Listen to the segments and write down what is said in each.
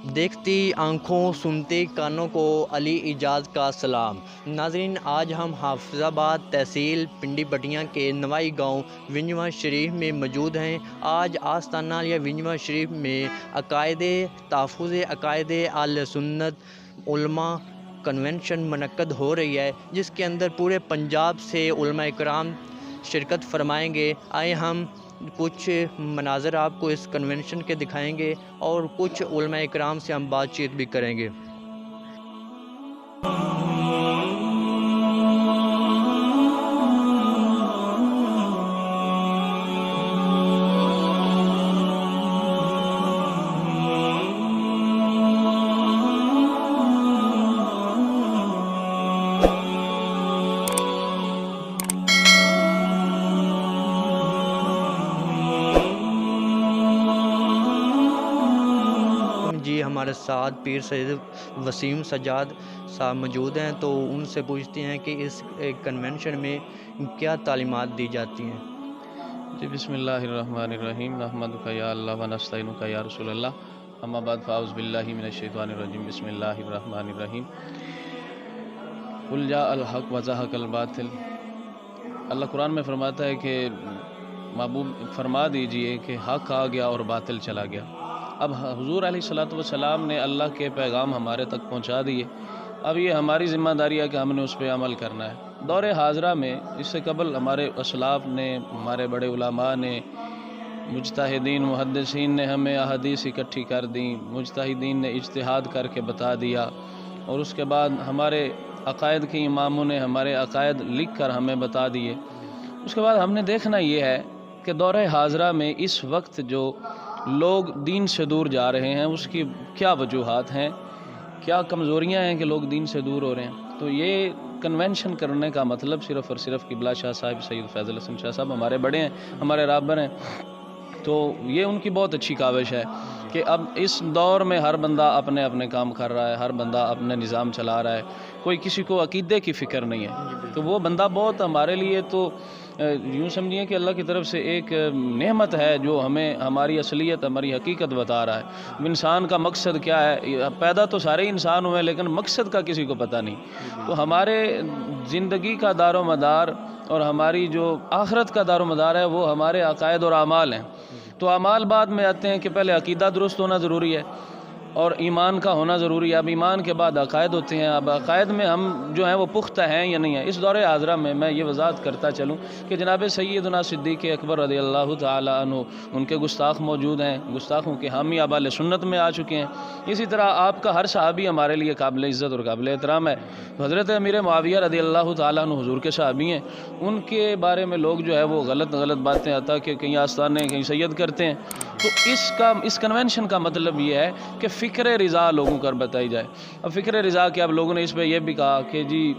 دیکھتی آنکھوں سنتی کانوں کو علی اعجاز کا سلام۔ ناظرین، آج ہم حافظ آباد تحصیل پنڈی پٹیاں کے نوائی گاؤں ونجواں شریف میں موجود ہیں۔ آج آستانہ یا ونجواں شریف میں عقائد تحفظ عقائد اہل سنت علماء کنونشن منعقد ہو رہی ہے، جس کے اندر پورے پنجاب سے علماء کرام شرکت فرمائیں گے۔ آئے ہم کچھ مناظر آپ کو اس کنونشن کے دکھائیں گے اور کچھ علماء اکرام سے ہم بات چیت بھی کریں گے۔ جی، ہمارے ساتھ پیر سید وسیم سجاد صاحب موجود ہیں، تو ان سے پوچھتے ہیں کہ اس کنونشن میں کیا تعلیمات دی جاتی ہیں۔ جی، بسم اللہ الرحمن الرحیم، نحمدک یا اللہ و نستعینک یا رسول اللہ، اما بعد فاعوذ باللہ من الشیطان الرجیم، بسم اللہ الرحمن الرحیم۔ قل جاء الحق وزهق الباطل۔ اللہ قرآن میں فرماتا ہے کہ محبوب فرما دیجئے کہ حق آ گیا اور باطل چلا گیا۔ اب حضور علیہ السلام نے اللہ کے پیغام ہمارے تک پہنچا دیے، اب یہ ہماری ذمہ داری ہے کہ ہم نے اس پہ عمل کرنا ہے۔ دور حاضرہ میں اس سے قبل ہمارے اسلاف نے، ہمارے بڑے علماء نے، مجتہدین محدثین نے ہمیں احادیث اکٹھی کر دیں، مجتہدین نے اجتہاد کر کے بتا دیا، اور اس کے بعد ہمارے عقائد کے اماموں نے ہمارے عقائد لکھ کر ہمیں بتا دیے۔ اس کے بعد ہم نے دیکھنا یہ ہے کہ دور حاضرہ میں اس وقت جو لوگ دین سے دور جا رہے ہیں اس کی کیا وجوہات ہیں، کیا کمزوریاں ہیں کہ لوگ دین سے دور ہو رہے ہیں۔ تو یہ کنونشن کرنے کا مطلب صرف اور صرف قبلہ شاہ صاحب سید فیض الحسن شاہ صاحب ہمارے بڑے ہیں، ہمارے رابر ہیں، تو یہ ان کی بہت اچھی کاوش ہے کہ اب اس دور میں ہر بندہ اپنے اپنے کام کر رہا ہے، ہر بندہ اپنے نظام چلا رہا ہے، کوئی کسی کو عقیدے کی فکر نہیں ہے۔ تو وہ بندہ بہت ہمارے لیے تو یوں سمجھیے کہ اللہ کی طرف سے ایک نعمت ہے جو ہمیں ہماری اصلیت، ہماری حقیقت بتا رہا ہے۔ انسان کا مقصد کیا ہے، پیدا تو سارے انسان ہوئے لیکن مقصد کا کسی کو پتہ نہیں۔ تو ہمارے زندگی کا دار و مدار اور ہماری جو آخرت کا دار و مدار ہے وہ ہمارے عقائد اور اعمال ہیں۔ تو اعمال بعد میں آتے ہیں کہ پہلے عقیدہ درست ہونا ضروری ہے اور ایمان کا ہونا ضروری ہے۔ اب ایمان کے بعد عقائد ہوتے ہیں، اب عقائد میں ہم جو ہیں وہ پختہ ہیں یا نہیں ہیں۔ اس دور حاضرہ میں یہ وضاحت کرتا چلوں کہ جناب سیدنا صدیق اکبر رضی اللہ تعالی عنہ، ان کے گستاخ موجود ہیں، گستاخوں کے حامی اب اہل سنت میں آ چکے ہیں۔ اسی طرح آپ کا ہر صحابی ہمارے لیے قابل عزت اور قابل احترام ہے۔ حضرت امیر معاویہ رضی اللہ تعالی عنہ حضور کے صحابی ہیں، ان کے بارے میں لوگ جو ہے وہ غلط باتیں آتا کہ کہیں آستانے کہیں سید کرتے ہیں۔ تو اس کنونشن کا مطلب یہ ہے کہ فکر رضا لوگوں کو بتائی جائے۔ اب فکر رضا کہ اب لوگوں نے اس پہ یہ بھی کہا کہ جی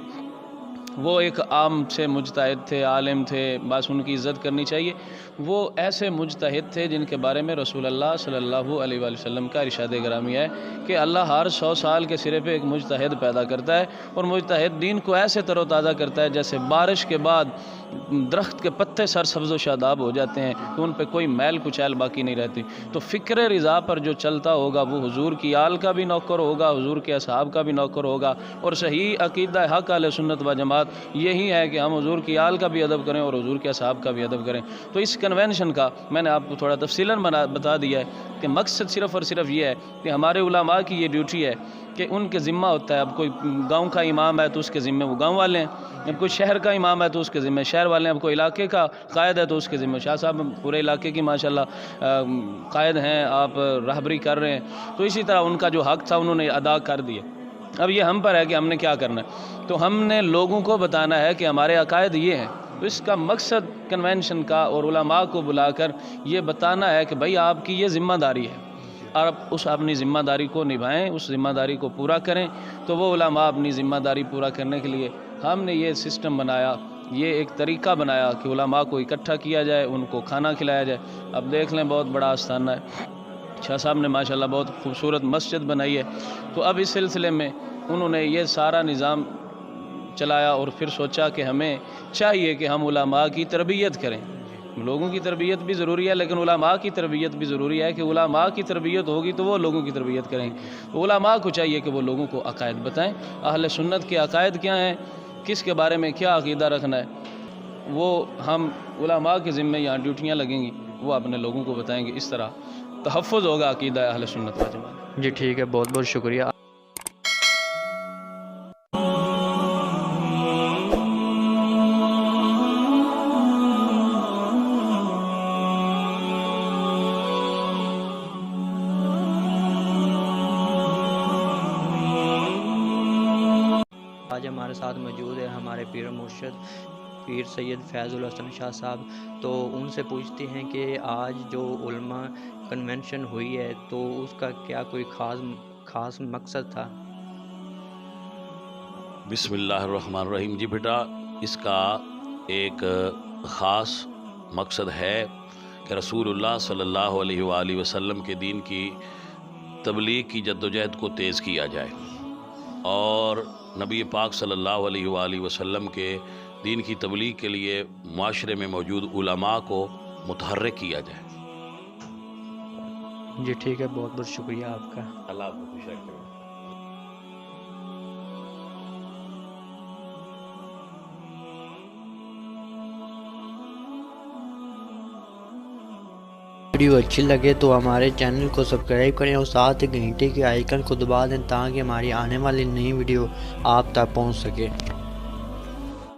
وہ ایک عام سے مجتہد تھے، عالم تھے، بس ان کی عزت کرنی چاہیے۔ وہ ایسے مجتہد تھے جن کے بارے میں رسول اللہ صلی اللہ علیہ وآلہ وسلم کا ارشاد گرامی ہے کہ اللہ ہر 100 سال کے سرے پہ ایک مجتہد پیدا کرتا ہے، اور مجتہد دین کو ایسے تر و تازہ کرتا ہے جیسے بارش کے بعد درخت کے پتے سرسبز و شاداب ہو جاتے ہیں، تو ان پہ کوئی میل کچیل باقی نہیں رہتی۔ تو فکر رضا پر جو چلتا ہوگا وہ حضور کی آل کا بھی نوکر ہوگا، حضور کے اصحاب کا بھی نوکر ہوگا، اور صحیح عقیدہ حق اہل سنت و جماعت یہی ہے کہ ہم حضور کی آل کا بھی ادب کریں اور حضور کے اصحاب کا بھی ادب کریں۔ تو اس کنونشن کا میں نے آپ کو تھوڑا تفصیلاً بتا دیا ہے کہ مقصد صرف اور صرف یہ ہے کہ ہمارے علماء کی یہ ڈیوٹی ہے کہ ان کے ذمہ ہوتا ہے، اب کوئی گاؤں کا امام ہے تو اس کے ذمہ وہ گاؤں والے ہیں، اب کوئی شہر کا امام ہے تو اس کے ذمہ شہر والے ہیں، اب کوئی علاقے کا قائد ہے تو اس کے ذمہ شاہ صاحب پورے علاقے کی ماشاءاللہ قائد ہیں، آپ رہبری کر رہے ہیں، تو اسی طرح ان کا جو حق تھا انہوں نے ادا کر دیا۔ اب یہ ہم پر ہے کہ ہم نے کیا کرنا ہے۔ تو ہم نے لوگوں کو بتانا ہے کہ ہمارے عقائد یہ ہیں، تو اس کا مقصد کنونشن کا اور علماء کو بلا کر یہ بتانا ہے کہ بھائی آپ کی یہ ذمہ داری ہے، اور آپ اس اپنی ذمہ داری کو نبھائیں، اس ذمہ داری کو پورا کریں۔ تو وہ علماء اپنی ذمہ داری پورا کرنے کے لیے ہم نے یہ سسٹم بنایا، یہ ایک طریقہ بنایا کہ علماء کو اکٹھا کیا جائے، ان کو کھانا کھلایا جائے۔ اب دیکھ لیں بہت بڑا آستانہ ہے، شاہ صاحب نے ماشاءاللہ بہت خوبصورت مسجد بنائی ہے۔ تو اب اس سلسلے میں انہوں نے یہ سارا نظام چلایا اور پھر سوچا کہ ہمیں چاہیے کہ ہم علماء کی تربیت کریں۔ لوگوں کی تربیت بھی ضروری ہے، لیکن علماء کی تربیت بھی ضروری ہے کہ علماء کی تربیت ہوگی تو وہ لوگوں کی تربیت کریں گے۔ علماء کو چاہیے کہ وہ لوگوں کو عقائد بتائیں، اہل سنت کے عقائد کیا ہیں، کس کے بارے میں کیا عقیدہ رکھنا ہے، وہ ہم علماء کے ذمے یہاں ڈیوٹیاں لگیں گی، وہ اپنے لوگوں کو بتائیں گے۔ اس طرح تحفظ ہوگا عقیدہ اہل سنت و جماعت۔ جی ٹھیک ہے، بہت بہت شکریہ۔ آج ہمارے ساتھ موجود ہے ہمارے پیر مرشد پیر سید فیض الحسن شاہ صاحب، تو ان سے پوچھتے ہیں کہ آج جو علماء کنونشن ہوئی ہے تو اس کا کیا کوئی خاص مقصد تھا؟ بسم اللہ الرحمن الرحیم۔ جی بیٹا، اس کا ایک خاص مقصد ہے کہ رسول اللہ صلی اللہ علیہ وآلہ وسلم کے دین کی تبلیغ کی جدوجہد کو تیز کیا جائے، اور نبی پاک صلی اللہ علیہ وآلہ وسلم کے دین کی تبلیغ کے لیے معاشرے میں موجود علماء کو متحرک کیا جائے۔ جی ٹھیک ہے، بہت بہت شکریہ آپ کا۔ اللہ آپ کو خوش رکھے۔ ویڈیو اچھی لگے تو ہمارے چینل کو سبسکرائب کریں اور ساتھ ہی گھنٹے کے آئیکن کو دبا دیں تاکہ ہماری آنے والی نئی ویڈیو آپ تک پہنچ سکے۔